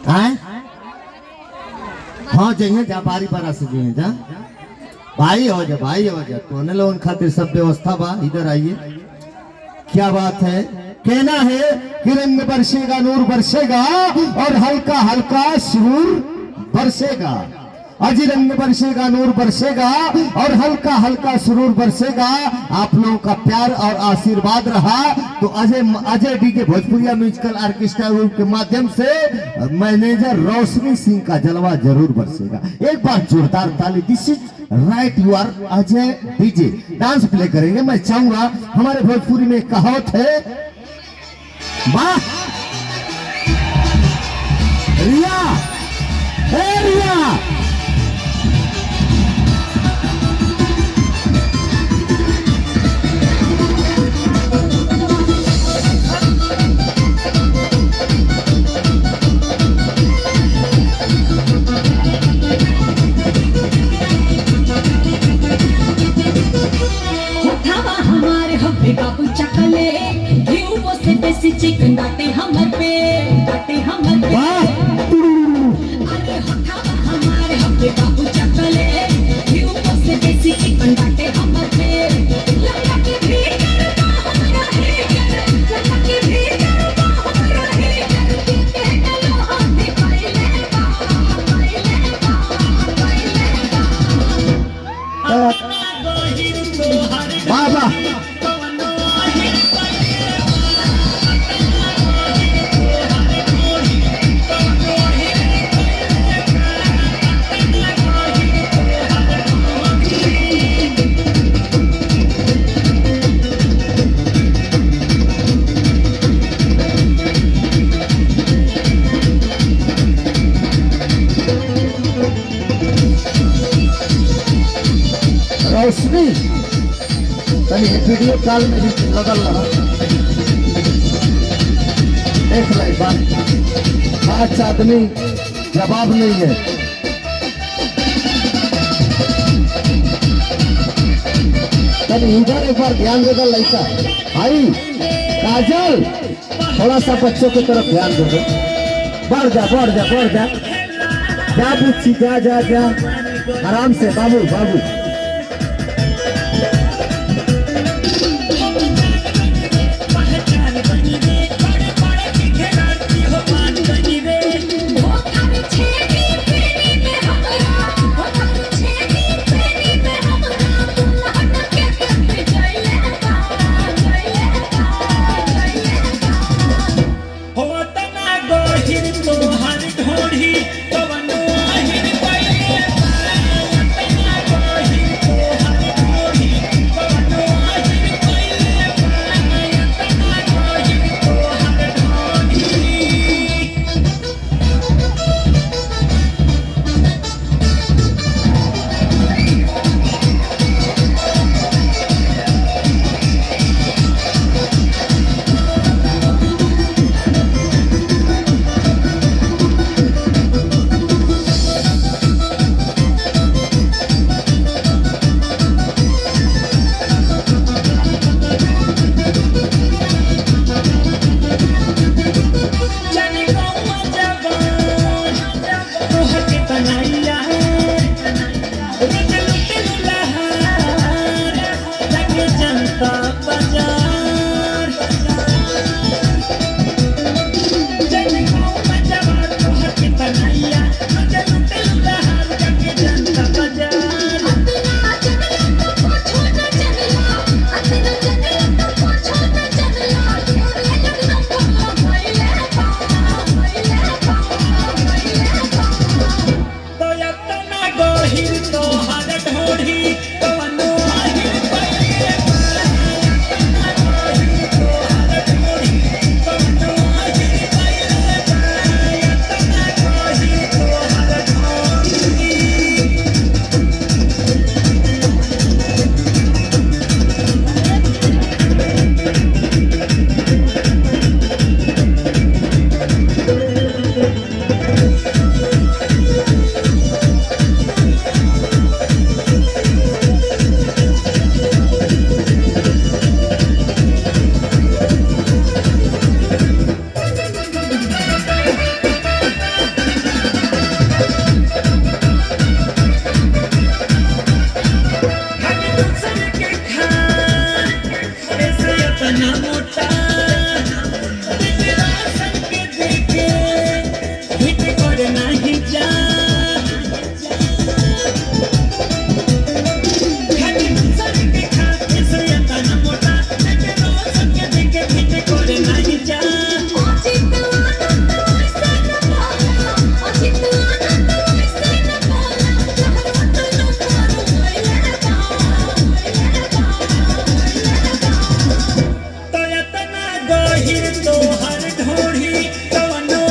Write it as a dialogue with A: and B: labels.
A: हैं? हाँ जाइए जा बारी बारा से जाइए जा भाई हो जा तो लोगन खातिर सब व्यवस्था बा। इधर आइए। क्या बात है, कहना है कि रंग बरसेगा नूर बरसेगा और हल्का हल्का सुरूर बरसेगा। अजी रंग बरसेगा नूर बरसेगा और हल्का हल्का सुरूर बरसेगा। आप लोगों का प्यार और आशीर्वाद रहा तो अजय डीके भोजपुरिया म्यूजिकल ऑर्केस्ट्रा ग्रुप के माध्यम से मैनेजर रोशनी सिंह का जलवा जरूर बरसेगा। एक बार जोरदार ताली। This is right you are Ajay DJ. Dance play करेंगे। मैं चाहूंगा, हमारे भोजपुरी में कहावत है, वाह रिया रिया
B: बाबू चकले घीव से देसी चिकन डाटे हमर पे अरे होठावा हमारे हब्बे बाबू चकले घीव से देसी चिकन डाटे हमर पे लगा के भी करता हमरा है लगा के भी करता हमरा है के डलो हाथ पाइले
A: बाबा रोशनी तनी वीडियो कॉल में भी लगल रहा। देख ले बात, पांच आदमी जवाब नहीं है। तनी इधर एक बार ध्यान देगा लड़का भाई। काजल थोड़ा सा बच्चों की तरफ ध्यान दे दो। बढ़ जा जा बुच्ची जा आराम से बाबू।
C: तो हर ढोढ़ी कवनो